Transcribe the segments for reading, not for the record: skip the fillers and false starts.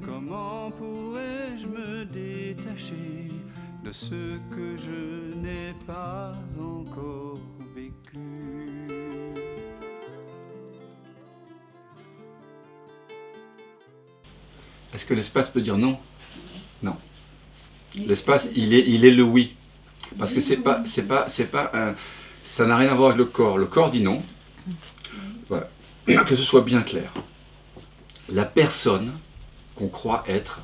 Comment pourrais-je me détacher de ce que je n'ai pas encore vécu? Est-ce que l'espace peut dire non? Non. L'espace, il est le oui. Parce que c'est pas un, ça n'a rien à voir avec le corps. Le corps dit non. Voilà. Que ce soit bien clair. La personne qu'on croit être,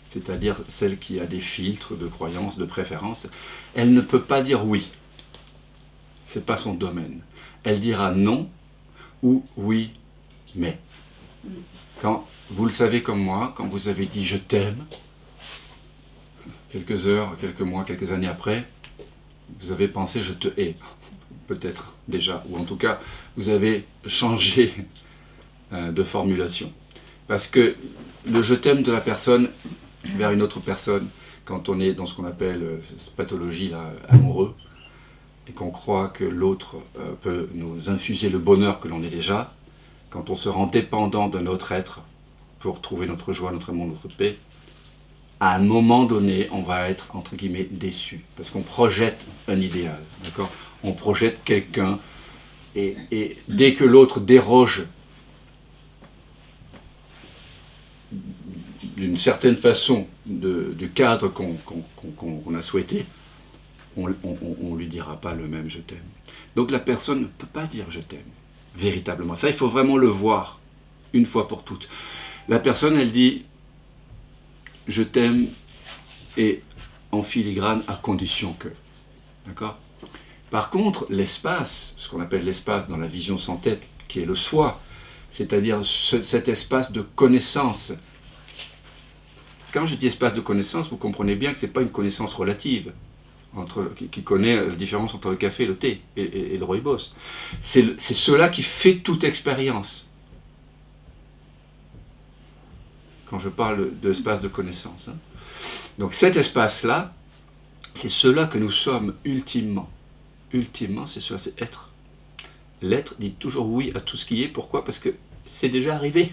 c'est-à-dire celle qui a des filtres de croyances, de préférences, elle ne peut pas dire oui. C'est pas son domaine. Elle dira non ou oui, mais. Quand vous le savez comme moi, quand vous avez dit je t'aime, quelques heures, quelques mois, quelques années après, vous avez pensé je te hais, peut-être déjà, ou en tout cas, vous avez changé de formulation. Parce que le je t'aime de la personne vers une autre personne, quand on est dans ce qu'on appelle cette pathologie là, amoureux, et qu'on croit que l'autre peut nous infuser le bonheur que l'on est déjà, quand on se rend dépendant de notre être pour trouver notre joie, notre amour, notre paix, à un moment donné, on va être, entre guillemets, déçu. Parce qu'on projette un idéal, d'accord? On projette quelqu'un, et dès que l'autre déroge d'une certaine façon du cadre qu'on a souhaité, on ne lui dira pas le même « je t'aime ». Donc la personne ne peut pas dire « je t'aime », véritablement. Ça, il faut vraiment le voir, une fois pour toutes. La personne, elle dit « je t'aime » et en filigrane à condition que. D'accord? Par contre, l'espace, ce qu'on appelle l'espace dans la vision sans tête, qui est le soi, c'est-à-dire cet espace de connaissance. Quand je dis espace de connaissance, vous comprenez bien que ce n'est pas une connaissance relative, qui connaît la différence entre le café, le thé et le rooibos. C'est cela qui fait toute expérience. Quand je parle d'espace de connaissance. Hein. Donc cet espace-là, c'est cela que nous sommes ultimement. Ultimement, c'est cela, c'est être. L'être dit toujours oui à tout ce qui est. Pourquoi? Parce que c'est déjà arrivé.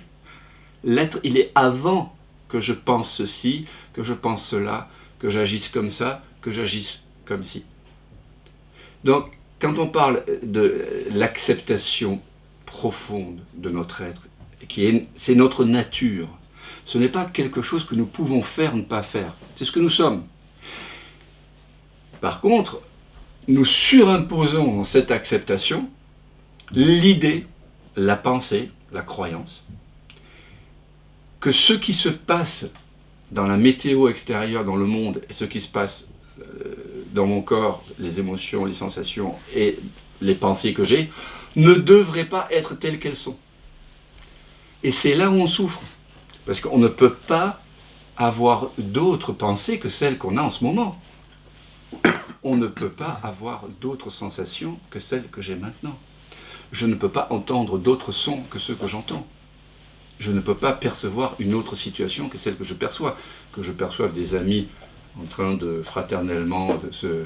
L'être, il est avant que je pense ceci, que je pense cela, que j'agisse comme ça, que j'agisse comme ci. Donc, quand on parle de l'acceptation profonde de notre être, c'est notre nature, ce n'est pas quelque chose que nous pouvons faire ou ne pas faire. C'est ce que nous sommes. Par contre, nous surimposons dans cette acceptation l'idée, la pensée, la croyance, que ce qui se passe dans la météo extérieure, dans le monde, et ce qui se passe dans mon corps, les émotions, les sensations et les pensées que j'ai, ne devraient pas être telles qu'elles sont. Et c'est là où on souffre. Parce qu'on ne peut pas avoir d'autres pensées que celles qu'on a en ce moment. On ne peut pas avoir d'autres sensations que celles que j'ai maintenant. Je ne peux pas entendre d'autres sons que ceux que j'entends. Je ne peux pas percevoir une autre situation que celle que je perçois. Que je perçoive des amis en train de fraternellement de se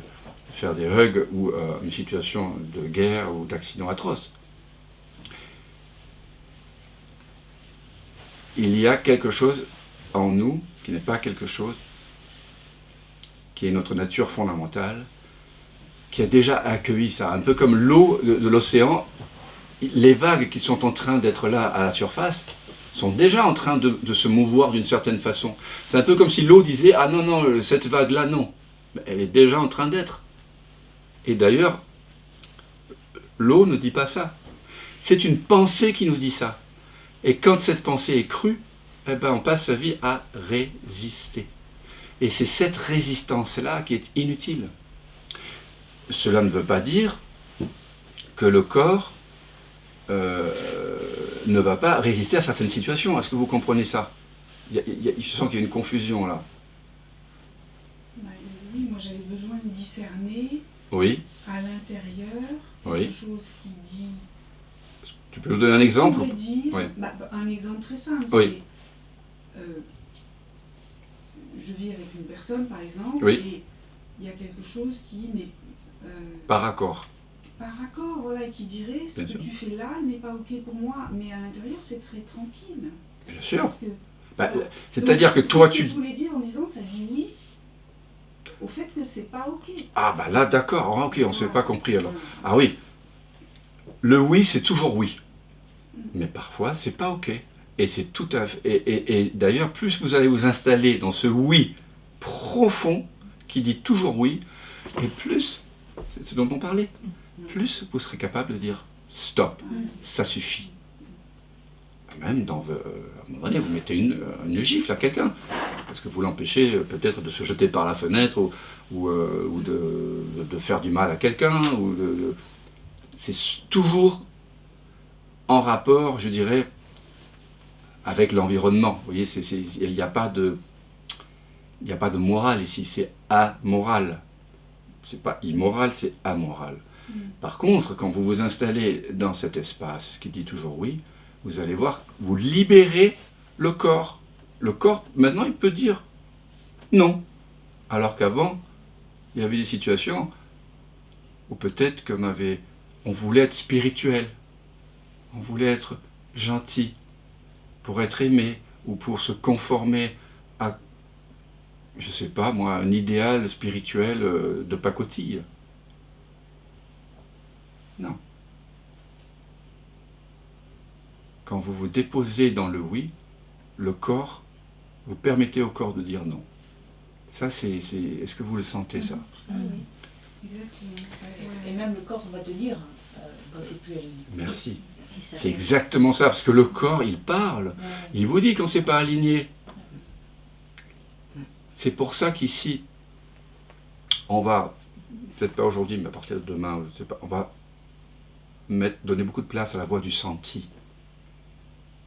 faire des hugs ou une situation de guerre ou d'accident atroce. Il y a quelque chose en nous qui n'est pas quelque chose qui est notre nature fondamentale, qui a déjà accueilli ça. Un peu comme l'eau de l'océan, les vagues qui sont en train d'être là à la surface sont déjà en train de se mouvoir d'une certaine façon. C'est un peu comme si l'eau disait « Ah non, non, cette vague-là, non ». Elle est déjà en train d'être. Et d'ailleurs, l'eau ne dit pas ça. C'est une pensée qui nous dit ça. Et quand cette pensée est crue, eh ben, on passe sa vie à résister. Et c'est cette résistance-là qui est inutile. Cela ne veut pas dire que le corps ne va pas résister à certaines situations. Est-ce que vous comprenez ça? Je sens qu'il y a une confusion là. Oui, moi j'avais besoin de discerner à l'intérieur quelque chose qui dit... Tu peux nous donner un exemple? Dire, un exemple très simple, c'est... je vis avec une personne par exemple, et il y a quelque chose qui n'est... par accord. Par accord, voilà, et qui dirait ce que tu fais là n'est pas ok pour moi, mais à l'intérieur c'est très tranquille. Bien sûr. C'est-à-dire que toi, tu... C'est ce que je voulais dire en disant, ça dit oui au fait que c'est pas ok. Ah bah là, d'accord, ok, on ne s'est pas compris alors. Ah oui, le oui, c'est toujours oui. Mais parfois, c'est pas ok. Et c'est tout à fait... Et d'ailleurs, plus vous allez vous installer dans ce oui profond, qui dit toujours oui, et plus, c'est ce dont on parlait, plus vous serez capable de dire stop, ça suffit. Même à un moment donné, vous mettez une gifle à quelqu'un, parce que vous l'empêchez peut-être de se jeter par la fenêtre ou de faire du mal à quelqu'un. C'est toujours en rapport, je dirais, avec l'environnement. Vous voyez, il n'y a pas de morale ici, c'est amoral. C'est pas immoral, c'est amoral. Par contre, quand vous vous installez dans cet espace qui dit toujours oui, vous allez voir, vous libérez le corps. Le corps, maintenant, il peut dire non. Alors qu'avant, il y avait des situations où peut-être on voulait être spirituel, on voulait être gentil, pour être aimé, ou pour se conformer à, je sais pas moi, un idéal spirituel de pacotille. Non. Quand vous vous déposez dans le oui, le corps, vous permettez au corps de dire non. Ça, est-ce que vous le sentez, ça? Oui, exactement. Et même le corps va te dire quand c'est plus aligné. Merci. C'est exactement ça, parce que le corps, il parle. Il vous dit quand c'est pas aligné. C'est pour ça qu'ici, on va, peut-être pas aujourd'hui, mais à partir de demain, je sais pas, on va donner beaucoup de place à la voix du senti.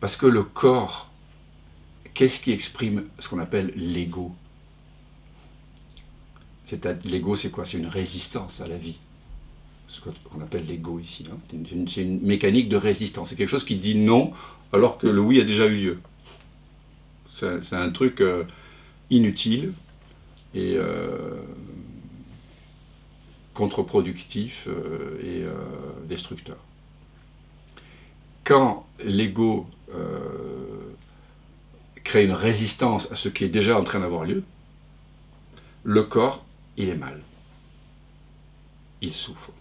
Parce que le corps, qu'est-ce qui exprime ce qu'on appelle l'ego? L'ego, c'est quoi? C'est une résistance à la vie. Ce qu'on appelle l'ego ici. Hein. C'est une mécanique de résistance. C'est quelque chose qui dit non alors que le oui a déjà eu lieu. C'est un truc inutile et contre-productif et destructeur. Quand l'ego crée une résistance à ce qui est déjà en train d'avoir lieu, le corps, il est mal. Il souffre.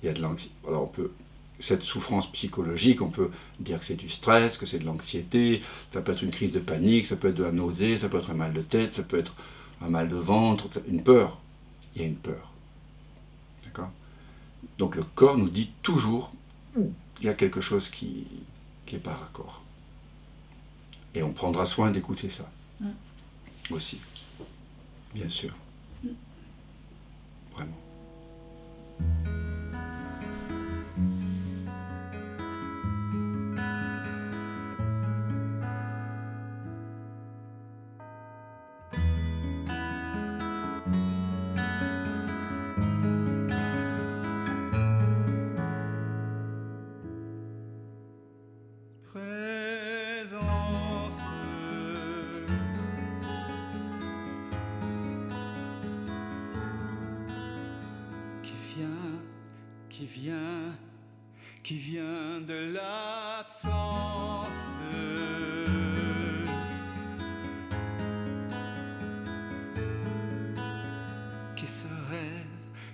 Il y a de l'anxiété. Alors cette souffrance psychologique, on peut dire que c'est du stress, que c'est de l'anxiété, ça peut être une crise de panique, ça peut être de la nausée, ça peut être un mal de tête, ça peut être un mal de ventre, une peur. Il y a une peur. D'accord? Donc le corps nous dit toujours, il y a quelque chose qui est par raccord. Et on prendra soin d'écouter ça. Aussi. Bien sûr. Vraiment. Qui vient de l'absence, qui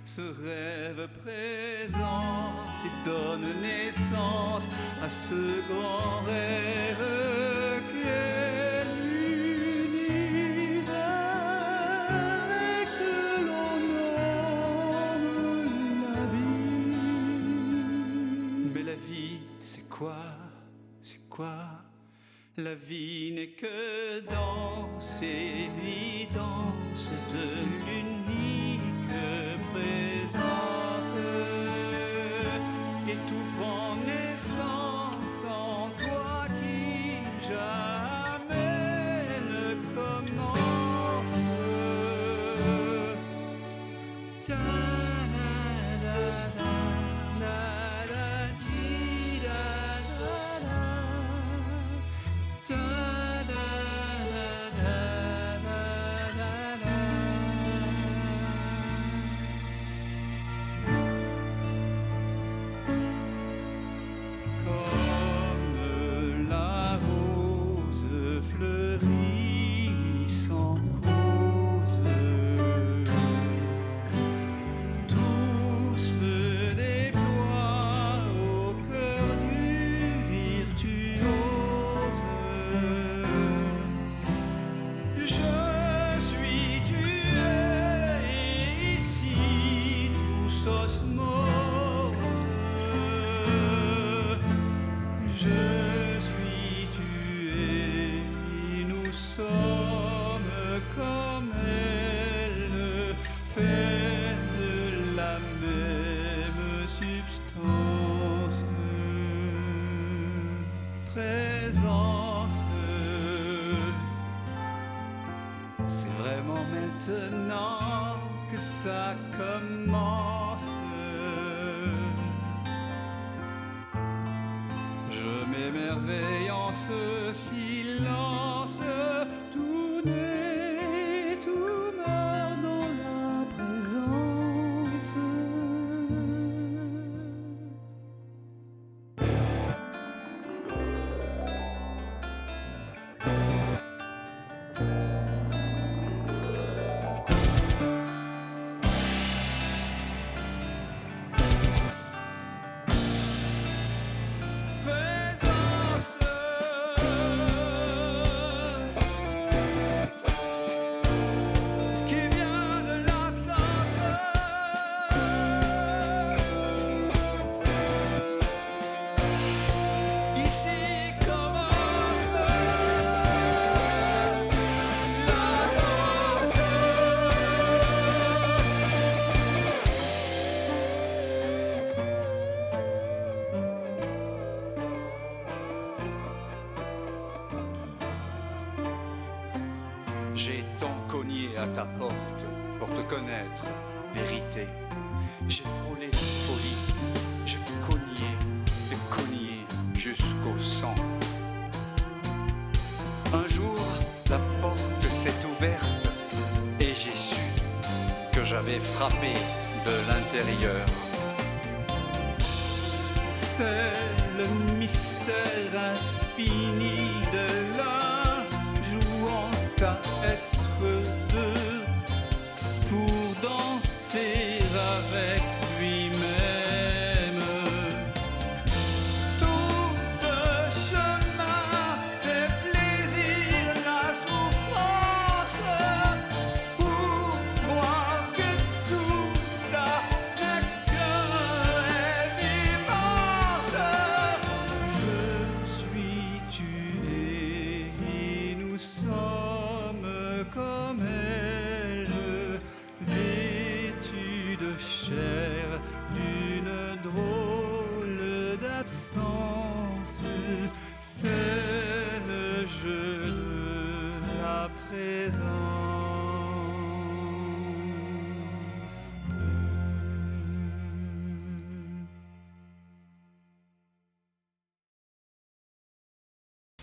ce rêve présent, s'il donne naissance à ce grand rêve qui est l'univers et que l'on nomme la vie. Mais la vie, c'est quoi? C'est quoi? La vie n'est que danse, évidence de l'unique présence. Et tout prend naissance en toi qui jamais ne commence. Comme la rose maintenant que ça commence. Je m'émerveille en ce silence, tout naît, tout meurt dans la présence. J'ai tant cogné à ta porte pour te connaître, vérité. J'ai frôlé la folie, j'ai cogné jusqu'au sang. Un jour, la porte s'est ouverte et j'ai su que j'avais frappé de l'intérieur. C'est le mystère infini de l'un jouant à être deux pour danser avec lui-même. Tout ce chemin, c'est plaisir, la souffrance. Pour moi que tout ça n'est qu'un rêve immense. Je suis tué et nous sommes comme elle, vêtus de chair.